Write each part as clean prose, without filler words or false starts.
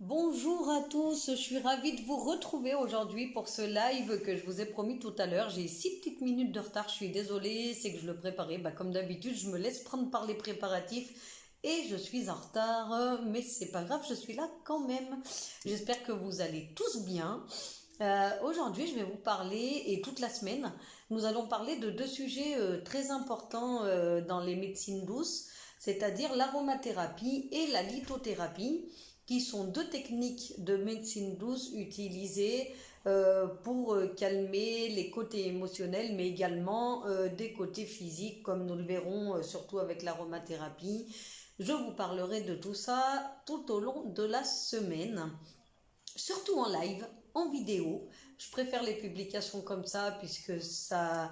Bonjour à tous, je suis ravie de vous retrouver aujourd'hui pour ce live que je vous ai promis tout à l'heure. J'ai 6 petites minutes de retard, je suis désolée, c'est que je le préparais. Comme d'habitude, je me laisse prendre par les préparatifs et je suis en retard, mais c'est pas grave, je suis là quand même. J'espère que vous allez tous bien. Aujourd'hui, je vais vous parler, et toute la semaine, nous allons parler de deux sujets très importants dans les médecines douces, c'est-à-dire l'aromathérapie et la lithothérapie, qui sont deux techniques de médecine douce utilisées pour calmer les côtés émotionnels, mais également des côtés physiques, comme nous le verrons surtout avec l'aromathérapie. Je vous parlerai de tout ça tout au long de la semaine, surtout en live, en vidéo. Je préfère les publications comme ça puisque ça,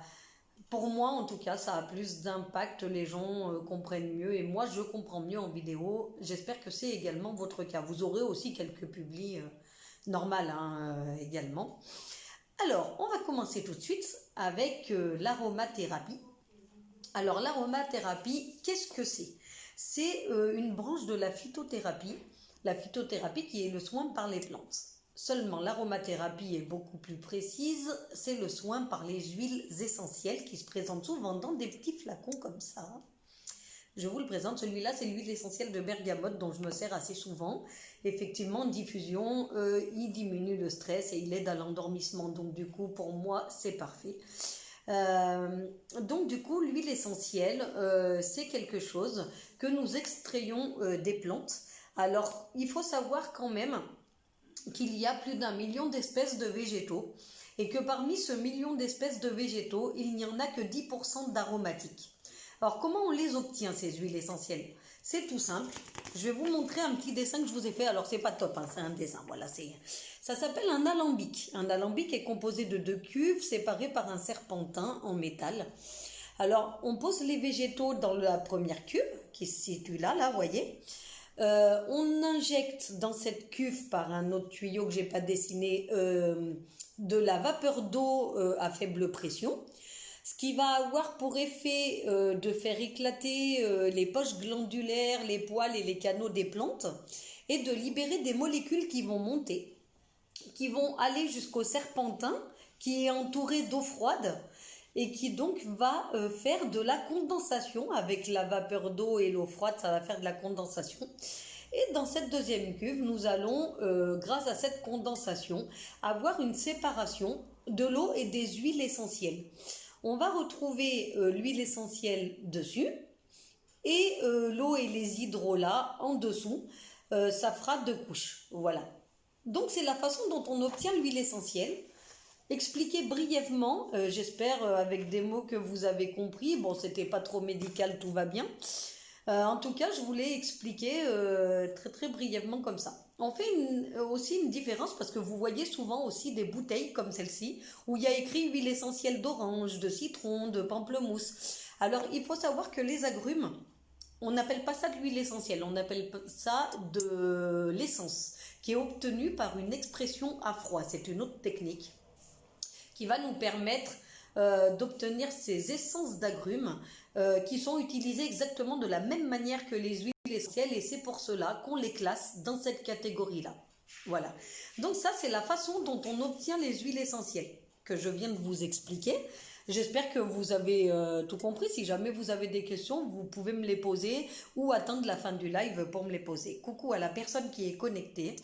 pour moi en tout cas, ça a plus d'impact, les gens comprennent mieux et moi je comprends mieux en vidéo. J'espère que c'est également votre cas. Vous aurez aussi quelques publis normales également. Alors, on va commencer tout de suite avec l'aromathérapie. Alors l'aromathérapie, qu'est-ce que c'est? C'est une branche de la phytothérapie. La phytothérapie qui est le soin par les plantes. Seulement, l'aromathérapie est beaucoup plus précise, c'est le soin par les huiles essentielles qui se présentent souvent dans des petits flacons comme ça. Je vous le présente, celui-là c'est l'huile essentielle de bergamote dont je me sers assez souvent. Effectivement, en diffusion, il diminue le stress et il aide à l'endormissement, donc du coup pour moi c'est parfait. Donc du coup l'huile essentielle c'est quelque chose que nous extrayons des plantes. Alors il faut savoir quand même qu'il y a plus d'1 million d'espèces de végétaux et que parmi ce million d'espèces de végétaux, il n'y en a que 10% d'aromatiques. Alors comment on les obtient ces huiles essentielles? C'est tout simple. Je vais vous montrer un petit dessin que je vous ai fait. Alors c'est pas top, c'est un dessin. Voilà, ça s'appelle un alambic. Un alambic est composé de 2 cuves séparées par un serpentin en métal. Alors on pose les végétaux dans la première cuve qui se situe là, voyez. On injecte dans cette cuve par un autre tuyau que j'ai pas dessiné de la vapeur d'eau à faible pression, ce qui va avoir pour effet de faire éclater les poches glandulaires, les poils et les canaux des plantes et de libérer des molécules qui vont monter, qui vont aller jusqu'au serpentin qui est entouré d'eau froide et qui donc va faire de la condensation. Avec la vapeur d'eau et l'eau froide, ça va faire de la condensation. Et dans cette deuxième cuve, nous allons, grâce à cette condensation, avoir une séparation de l'eau et des huiles essentielles. On va retrouver l'huile essentielle dessus et l'eau et les hydrolats en dessous. Ça fera 2 couches. Voilà. Donc c'est la façon dont on obtient l'huile essentielle. Expliquer brièvement, j'espère avec des mots que vous avez compris. Bon, c'était pas trop médical, tout va bien. En tout cas, je voulais expliquer très brièvement comme ça. On fait aussi une différence parce que vous voyez souvent aussi des bouteilles comme celle-ci où il y a écrit huile essentielle d'orange, de citron, de pamplemousse. Alors, il faut savoir que les agrumes, on n'appelle pas ça de l'huile essentielle, on appelle ça de l'essence qui est obtenue par une expression à froid. C'est une autre technique qui va nous permettre d'obtenir ces essences d'agrumes qui sont utilisées exactement de la même manière que les huiles essentielles et c'est pour cela qu'on les classe dans cette catégorie-là. Voilà. Donc ça, c'est la façon dont on obtient les huiles essentielles que je viens de vous expliquer. J'espère que vous avez tout compris. Si jamais vous avez des questions, vous pouvez me les poser ou attendre la fin du live pour me les poser. Coucou à la personne qui est connectée.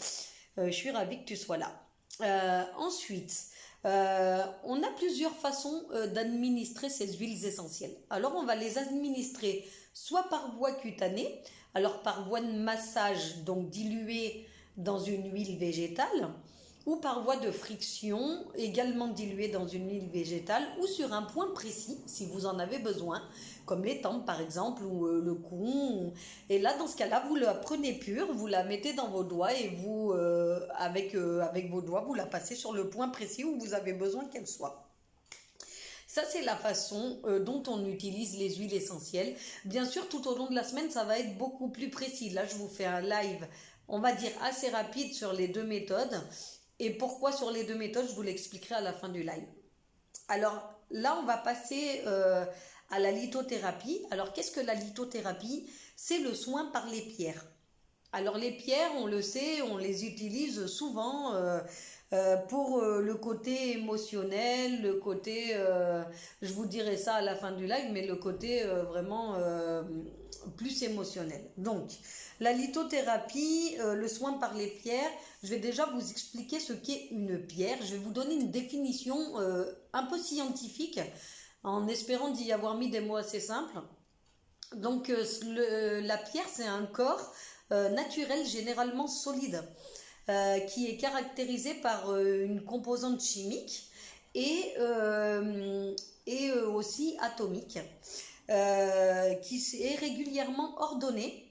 Je suis ravie que tu sois là. Ensuite, on a plusieurs façons d'administrer ces huiles essentielles. Alors, on va les administrer soit par voie cutanée, alors par voie de massage, donc diluée dans une huile végétale, ou par voie de friction, également diluée dans une huile végétale, ou sur un point précis, si vous en avez besoin, comme les tempes par exemple, ou le cou. Et là, dans ce cas-là, vous la prenez pure, vous la mettez dans vos doigts, et vous, avec vos doigts, vous la passez sur le point précis où vous avez besoin qu'elle soit. Ça, c'est la façon dont on utilise les huiles essentielles. Bien sûr, tout au long de la semaine, ça va être beaucoup plus précis. Là, je vous fais un live, on va dire, assez rapide sur les 2 méthodes. Et pourquoi sur les 2 méthodes, je vous l'expliquerai à la fin du live. Alors là, on va passer à la lithothérapie. Alors qu'est-ce que la lithothérapie? C'est le soin par les pierres. Alors les pierres, on le sait, on les utilise souvent pour le côté émotionnel, le côté, je vous dirai ça à la fin du live, mais le côté vraiment plus émotionnel. Donc, la lithothérapie, le soin par les pierres, je vais déjà vous expliquer ce qu'est une pierre. Je vais vous donner une définition un peu scientifique, en espérant d'y avoir mis des mots assez simples. Donc, la pierre, c'est un corps naturel, généralement solide, qui est caractérisé par une composante chimique et aussi atomique, qui est régulièrement ordonnée,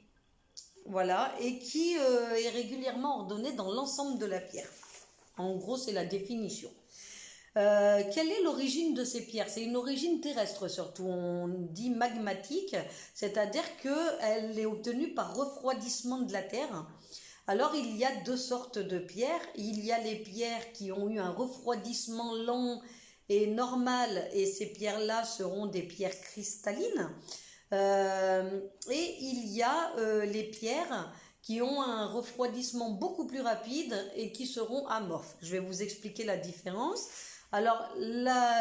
voilà, et qui est régulièrement ordonnée dans l'ensemble de la pierre. En gros, c'est la définition. Quelle est l'origine de ces pierres? C'est une origine terrestre surtout, on dit magmatique, c'est-à-dire qu'elle est obtenue par refroidissement de la terre. Alors il y a deux sortes de pierres, il y a les pierres qui ont eu un refroidissement lent et normal, et ces pierres-là seront des pierres cristallines, et il y a les pierres qui ont un refroidissement beaucoup plus rapide et qui seront amorphes. Je vais vous expliquer la différence. Alors,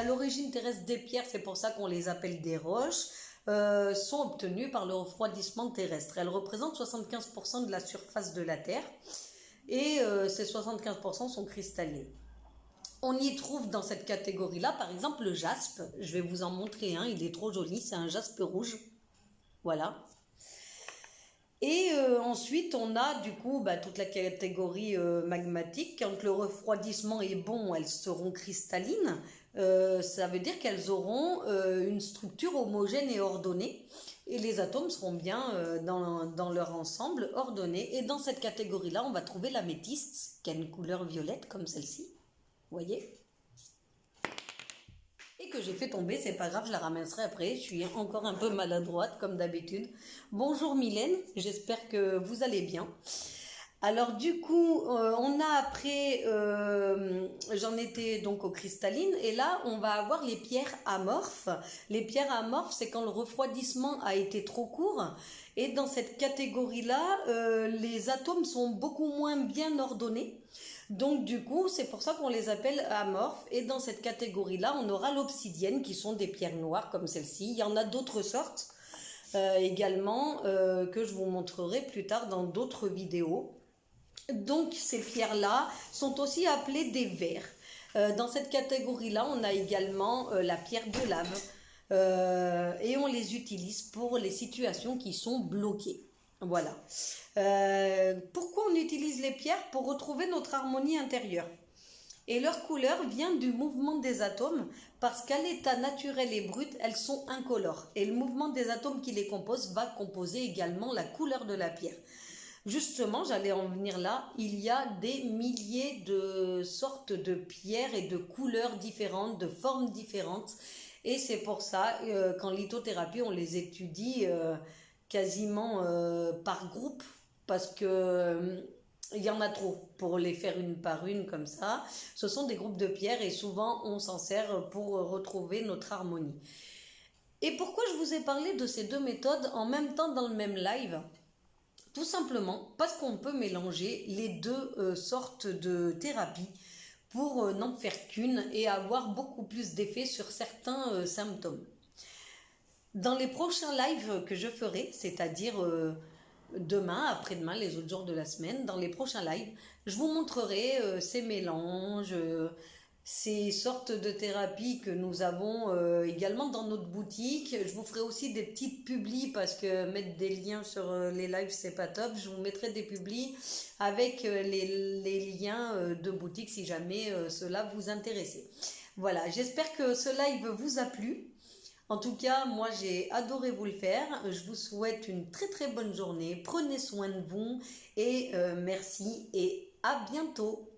l'origine terrestre des pierres, c'est pour ça qu'on les appelle des roches, sont obtenues par le refroidissement terrestre. Elles représentent 75% de la surface de la Terre et ces 75% sont cristallines. On y trouve dans cette catégorie-là, par exemple, le jaspe. Je vais vous en montrer un, il est trop joli, c'est un jaspe rouge. Voilà. Et ensuite, on a du coup toute la catégorie magmatique. Quand le refroidissement est bon, elles seront cristallines. Ça veut dire qu'elles auront une structure homogène et ordonnée. Et les atomes seront bien dans leur ensemble ordonnés. Et dans cette catégorie-là, on va trouver l'améthyste, qui a une couleur violette comme celle-ci. Vous voyez ? Que j'ai fait tomber, c'est pas grave, je la ramasserai après, je suis encore un peu maladroite comme d'habitude. Bonjour Mylène, j'espère que vous allez bien. Alors du coup, on a après, j'en étais donc aux cristallines, et là on va avoir les pierres amorphes. Les pierres amorphes, c'est quand le refroidissement a été trop court, et dans cette catégorie-là, les atomes sont beaucoup moins bien ordonnés. Donc du coup, c'est pour ça qu'on les appelle amorphes. Et dans cette catégorie-là, on aura l'obsidienne, qui sont des pierres noires comme celle-ci. Il y en a d'autres sortes également que je vous montrerai plus tard dans d'autres vidéos. Donc ces pierres-là sont aussi appelées des verres. Dans cette catégorie-là, on a également la pierre de lave. Et on les utilise pour les situations qui sont bloquées. Voilà. Pourquoi on utilise les pierres? Pour retrouver notre harmonie intérieure. Et leur couleur vient du mouvement des atomes, parce qu'à l'état naturel et brut, elles sont incolores. Et le mouvement des atomes qui les composent va composer également la couleur de la pierre. Justement, j'allais en venir là, il y a des milliers de sortes de pierres et de couleurs différentes, de formes différentes. Et c'est pour ça qu'en lithothérapie, on les étudie quasiment par groupe, parce que il y en a trop pour les faire une par une comme ça. Ce sont des groupes de pierres et souvent on s'en sert pour retrouver notre harmonie. Et pourquoi je vous ai parlé de ces deux méthodes en même temps dans le même live? Tout simplement parce qu'on peut mélanger les deux sortes de thérapie pour n'en faire qu'une et avoir beaucoup plus d'effet sur certains symptômes. Dans les prochains lives que je ferai, c'est-à-dire demain, après-demain, les autres jours de la semaine, dans les prochains lives, je vous montrerai ces mélanges, ces sortes de thérapies que nous avons également dans notre boutique. Je vous ferai aussi des petites publis, parce que mettre des liens sur les lives, c'est pas top. Je vous mettrai des publis avec les liens de boutique si jamais cela vous intéresse. Voilà, j'espère que ce live vous a plu. En tout cas, moi j'ai adoré vous le faire. Je vous souhaite une très très bonne journée. Prenez soin de vous et merci et à bientôt.